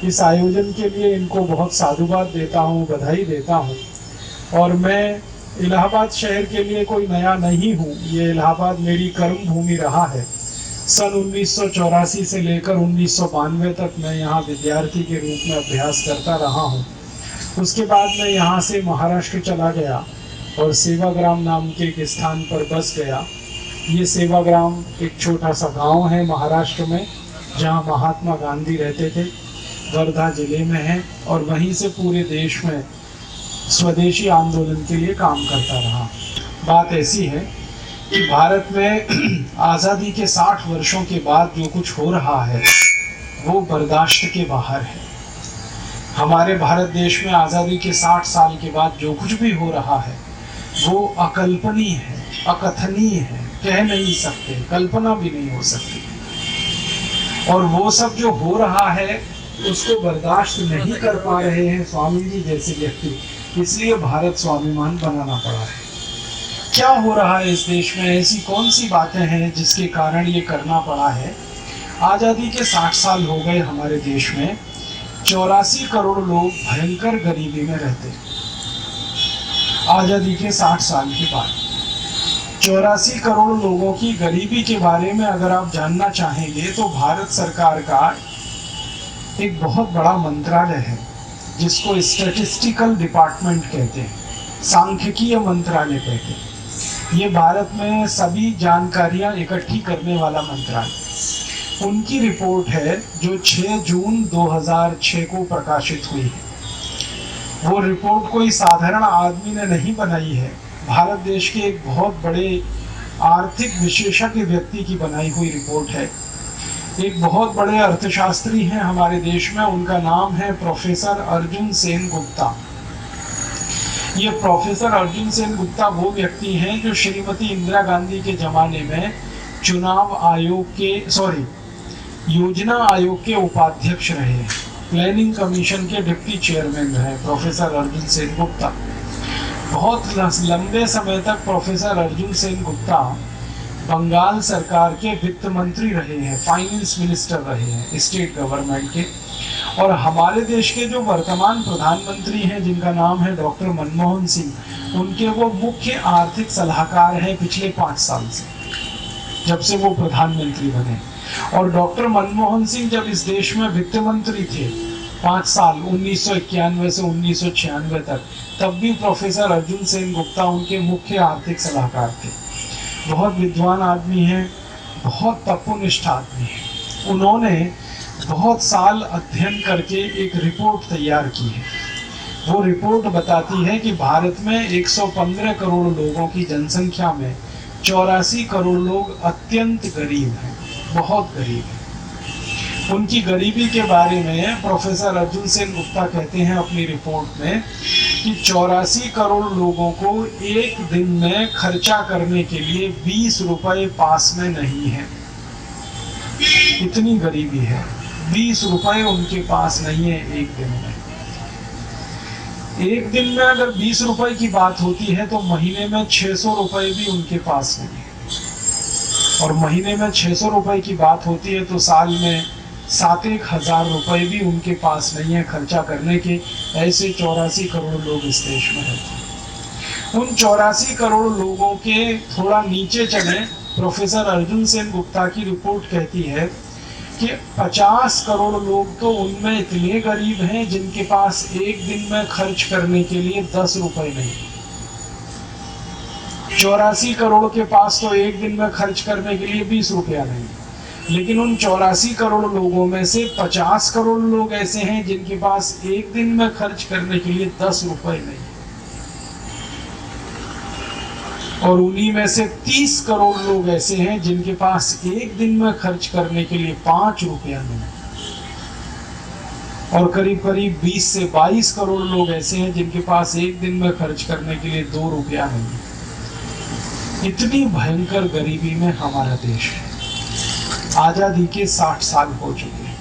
इस आयोजन के लिए इनको बहुत साधुवाद देता हूँ, बधाई देता हूँ। और मैं इलाहाबाद शहर के लिए कोई नया नहीं हूँ, ये इलाहाबाद मेरी कर्म भूमि रहा है। सन 1984 से लेकर 1992 तक मैं यहाँ विद्यार्थी के रूप में अभ्यास करता रहा हूँ। उसके बाद मैं यहाँ से महाराष्ट्र चला गया और सेवाग्राम नाम के एक स्थान पर बस गया। ये सेवाग्राम एक छोटा सा गांव है महाराष्ट्र में, जहाँ महात्मा गांधी रहते थे, वर्धा जिले में है, और वहीं से पूरे देश में स्वदेशी आंदोलन के लिए काम करता रहा। बात ऐसी है कि भारत में आज़ादी के 60 वर्षों के बाद जो कुछ हो रहा है वो बर्दाश्त के बाहर है। हमारे भारत देश में आज़ादी के 60 साल के बाद जो कुछ भी हो रहा है वो अकल्पनीय है, अकथनीय है, कह नहीं सकते, कल्पना भी नहीं हो सकती। और वो सब जो हो रहा है उसको बर्दाश्त नहीं कर पा रहे हैं स्वामी जी जैसे व्यक्ति, इसलिए भारत स्वाभिमान बनाना पड़ा है। क्या हो रहा है इस देश में, ऐसी कौन सी बातें हैं जिसके कारण ये करना पड़ा है। आज़ादी के 60 साल हो गए हमारे देश में, 84 करोड़ लोग भयंकर गरीबी में रहते। आज़ादी के 60 साल के बाद 84 करोड़ लोगों की गरीबी के बारे में अगर आप जानना चाहेंगे तो भारत सरकार का एक बहुत बड़ा मंत्रालय है जिसको स्टैटिस्टिकल डिपार्टमेंट कहते हैं, सांख्यिकीय मंत्रालय कहते हैं। ये भारत में सभी जानकारियां इकट्ठी करने वाला मंत्रालय। उनकी रिपोर्ट है जो 6 जून 2006 को प्रकाशित हुई है। वो रिपोर्ट कोई साधारण आदमी ने नहीं बनाई है, भारत देश के एक बहुत बड़े आर्थिक विशेषज्ञ व्यक्ति की बनाई हुई रिपोर्ट है। एक बहुत बड़े अर्थशास्त्री हैं हमारे देश में, उनका नाम है प्रोफेसर अर्जुन सेन गुप्ता। ये प्रोफेसर अर्जुन सेन गुप्ता वो व्यक्ति हैं जो श्रीमती इंदिरा गांधी के जमाने में योजना आयोग के उपाध्यक्ष रहे हैं, प्लानिंग कमीशन के डिप्टी चेयरमैन रहे प्रोफेसर अर्जुन सेन गुप्ता। बहुत लंबे समय तक प्रोफेसर अर्जुन सेन गुप्ता बंगाल सरकार के वित्त मंत्री रहे हैं, फाइनेंस मिनिस्टर रहे हैं स्टेट गवर्नमेंट के। और हमारे देश के जो वर्तमान प्रधानमंत्री हैं जिनका नाम है डॉक्टर मनमोहन सिंह, उनके वो मुख्य आर्थिक सलाहकार हैं पिछले 5 साल से, जब से वो प्रधानमंत्री बने। और डॉक्टर मनमोहन सिंह जब इस देश में वित्त मंत्री थे 5 साल 1991 से 1996 तक, तब भी प्रोफेसर अर्जुन सेन गुप्ता उनके मुख्य आर्थिक सलाहकार थे। बहुत विद्वान आदमी हैं, बहुत तपोनिष्ठ आदमी हैं। उन्होंने बहुत साल अध्ययन करके एक रिपोर्ट तैयार की है। वो रिपोर्ट बताती है कि भारत में 115 करोड़ लोगों की जनसंख्या में 84 करोड़ लोग अत्यंत गरीब हैं, बहुत गरीब हैं। उनकी गरीबी के बारे में प्रोफेसर अर्जुन सेन गुप्ता कहते हैं अपनी रिपोर्ट में कि 84 करोड़ लोगों को एक दिन में खर्चा करने के लिए 20 रुपए पास में नहीं है। इतनी गरीबी है, 20 रुपए उनके पास नहीं है एक दिन में। एक दिन में अगर 20 रुपए की बात होती है तो महीने में 600 रुपए भी उनके पास नहीं है। और महीने में 600 रुपए की बात होती है तो साल में 7-1 हजार रुपए भी उनके पास नहीं है खर्चा करने के। ऐसे 84 करोड़ लोग इस देश में रहते हैं। उन 84 करोड़ लोगों के थोड़ा नीचे चले, प्रोफेसर अर्जुन सेन गुप्ता की रिपोर्ट कहती है कि 50 करोड़ लोग तो उनमें इतने गरीब हैं जिनके पास एक दिन में खर्च करने के लिए 10 रुपए नहीं। 84 करोड़ के पास तो एक दिन में खर्च करने के लिए 20 रुपया नहीं। लेकिन उन 84 करोड़ लोगों में से 50 करोड़ लोग ऐसे हैं जिनके पास एक दिन में खर्च करने के लिए 10 रुपए नहीं। और उन्हीं में से 30 करोड़ लोग ऐसे हैं जिनके पास एक दिन में खर्च करने के लिए 5 रुपया नहीं। और करीब करीब 20 से 22 करोड़ लोग ऐसे हैं जिनके पास एक दिन में खर्च करने के लिए 2 रुपया नहीं। इतनी भयंकर गरीबी में हमारा देश है। आजादी के 60 साल हो चुके हैं।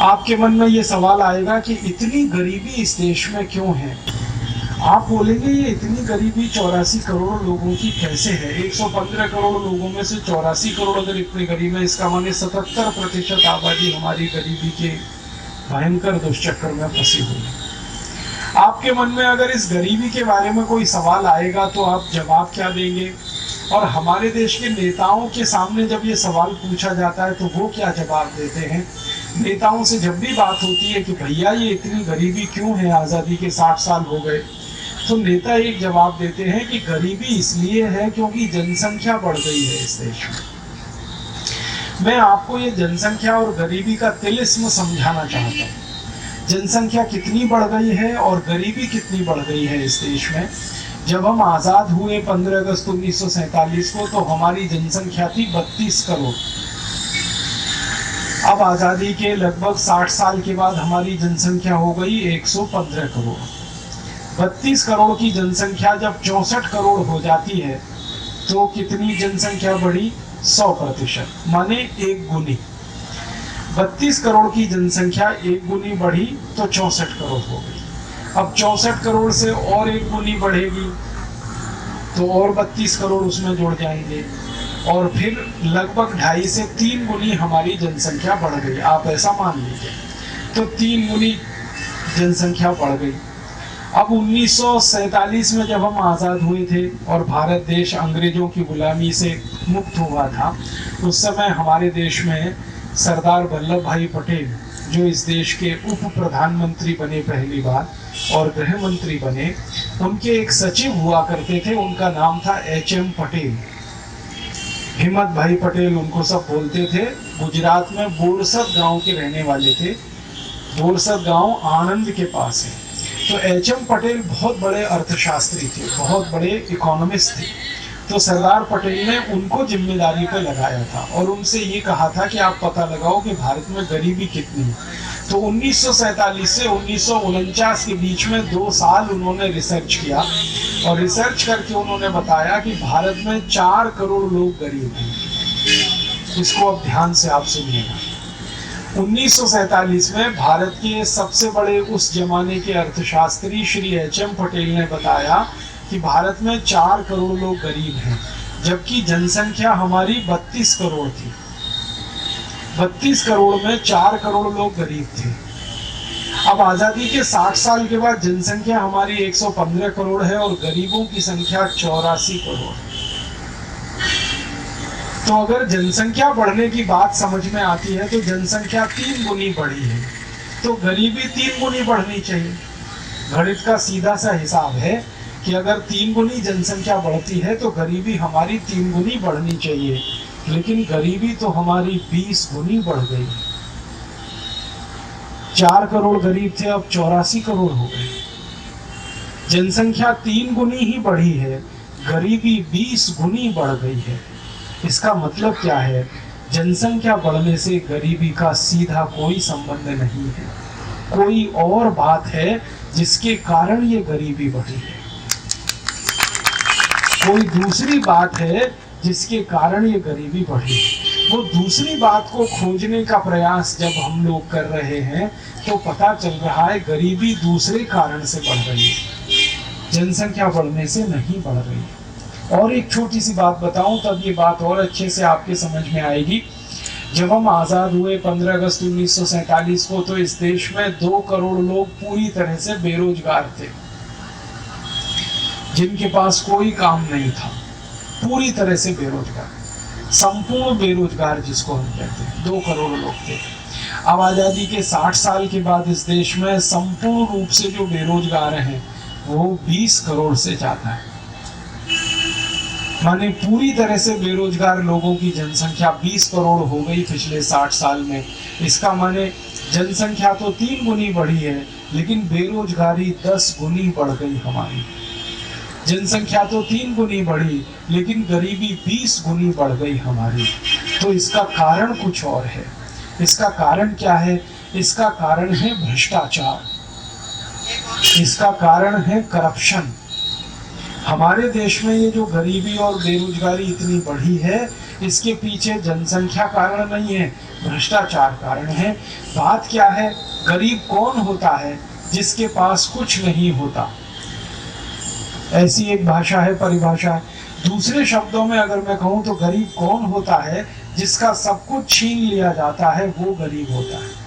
आपके मन में ये सवाल आएगा कि इतनी गरीबी इस देश में क्यों है। आप बोलेंगे ये इतनी गरीबी 84 करोड़ लोगों की कैसे है। 115 करोड़ लोगों में से 84 करोड़ अगर इतने गरीब है, इसका माने 77% आबादी हमारी गरीबी के भयंकर दुष्चक्र में फंसी हुई है। आपके मन में अगर इस गरीबी के बारे में कोई सवाल आएगा तो आप जवाब क्या देंगे? और हमारे देश के नेताओं के सामने जब ये सवाल पूछा जाता है तो वो क्या जवाब देते हैं? नेताओं से जब भी बात होती है कि भैया ये इतनी गरीबी क्यों है, आज़ादी के 60 साल हो गए, तो नेता एक जवाब देते हैं कि गरीबी इसलिए है क्योंकि जनसंख्या बढ़ गई है इस देश में। मैं आपको ये जनसंख्या और गरीबी का तिलिस्म समझाना चाहता हूँ। जनसंख्या कितनी बढ़ गई है और गरीबी कितनी बढ़ गई है इस देश में। जब हम आज़ाद हुए 15 अगस्त 1947 को तो हमारी जनसंख्या थी 32 करोड़। अब आज़ादी के लगभग 60 साल के बाद हमारी जनसंख्या हो गई 115 करोड़। 32 करोड़ की जनसंख्या जब 64 करोड़ हो जाती है तो कितनी जनसंख्या बढ़ी? 100%, माने एक गुनी। 32 करोड़ की जनसंख्या एक गुनी बढ़ी तो 64 करोड़ हो गई। अब 64 करोड़ से और एक गुनी बढ़ेगी तो और 32 करोड़ उसमें जुड़ जाएंगे और फिर लगभग 2.5 से 3 गुनी हमारी जनसंख्या बढ़ गई। आप ऐसा मान लीजिए तो 3 गुनी जनसंख्या बढ़ गई। अब 1947 में जब हम आज़ाद हुए थे और भारत देश अंग्रेजों की गुलामी से मुक्त हुआ था, उस समय हमारे देश में सरदार वल्लभ भाई पटेल, जो इस देश के उप प्रधानमंत्री बने पहली बार और गृह मंत्री बने, उनके एक सचिव हुआ करते थे, उनका नाम था HM पटेल, हिम्मत भाई पटेल उनको सब बोलते थे। गुजरात में बोरसद गांव के रहने वाले थे। बोरसद गांव आनंद के पास है। तो HM पटेल बहुत बड़े अर्थशास्त्री थे, बहुत बड़े इकोनॉमिस्ट थे। तो सरदार पटेल ने उनको जिम्मेदारी पे लगाया था और उनसे ये कहा था कि आप पता लगाओ कि भारत में गरीबी कितनी है। तो 1947 से 1949 के बीच में 2 साल उन्होंने रिसर्च किया और रिसर्च करके उन्होंने बताया कि भारत में 4 करोड़ लोग गरीब हैं। इसको अब ध्यान से आप सुनिएगा। 1947 में भारत के सबसे बड़े उस जमाने के अर्थशास्त्री श्री HM पटेल ने बताया कि भारत में 4 करोड़ लोग गरीब हैं, जबकि जनसंख्या हमारी 32 करोड़ थी। 32 करोड़ में 4 करोड़ लोग गरीब थे। अब आज़ादी के 60 साल के बाद जनसंख्या हमारी 115 करोड़ है और गरीबों की संख्या 84 करोड़। तो अगर जनसंख्या बढ़ने की बात समझ में आती है तो जनसंख्या 3 गुनी बढ़ी है तो गरीबी 3 गुनी बढ़नी चाहिए। गणित का सीधा सा हिसाब है कि अगर 3 गुनी जनसंख्या बढ़ती है तो गरीबी हमारी 3 गुनी बढ़नी चाहिए, लेकिन गरीबी तो हमारी 20 गुनी बढ़ गई। 4 करोड़ गरीब थे, अब 84 करोड़ हो गए। जनसंख्या 3 गुनी ही बढ़ी है, गरीबी 20 गुनी बढ़ गई है। इसका मतलब क्या है? जनसंख्या बढ़ने से गरीबी का सीधा कोई संबंध नहीं है, कोई और बात है जिसके कारण ये गरीबी बढ़ी है। कोई दूसरी बात है जिसके कारण ये गरीबी बढ़ी। वो दूसरी बात को खोजने का प्रयास जब हम लोग कर रहे हैं तो पता चल रहा है गरीबी दूसरे कारण से बढ़ रही है, जनसंख्या बढ़ने से नहीं बढ़ रही है। और एक छोटी सी बात बताऊं तब ये बात और अच्छे से आपके समझ में आएगी। जब हम आज़ाद हुए 15 अगस्त 1947 को तो इस देश में 2 करोड़ लोग पूरी तरह से बेरोजगार थे, जिनके पास कोई काम नहीं था, पूरी तरह से बेरोजगार, संपूर्ण बेरोजगार जिसको हम कहते हैं, 2 करोड़ लोग थे। अब आज़ादी के 60 साल के बाद इस देश में संपूर्ण रूप से जो बेरोजगार हैं वो 20 करोड़ से ज़्यादा है। माने पूरी तरह से बेरोजगार लोगों की जनसंख्या 20 करोड़ हो गई पिछले 60 साल में। इसका माने जनसंख्या तो 3 गुनी बढ़ी है, लेकिन बेरोजगारी 10 गुनी बढ़ गई हमारी। जनसंख्या तो 3 गुनी बढ़ी, लेकिन गरीबी 20 गुनी बढ़ गई हमारी। तो इसका कारण कुछ और है। इसका कारण क्या है? इसका कारण है भ्रष्टाचार, इसका कारण है करप्शन। हमारे देश में ये जो गरीबी और बेरोजगारी इतनी बढ़ी है, इसके पीछे जनसंख्या कारण नहीं है, भ्रष्टाचार कारण है। बात क्या है? गरीब कौन होता है? जिसके पास कुछ नहीं होता। ऐसी एक भाषा है, परिभाषा है। दूसरे शब्दों में अगर मैं कहूँ तो गरीब कौन होता है? जिसका सब कुछ छीन लिया जाता है, वो गरीब होता है।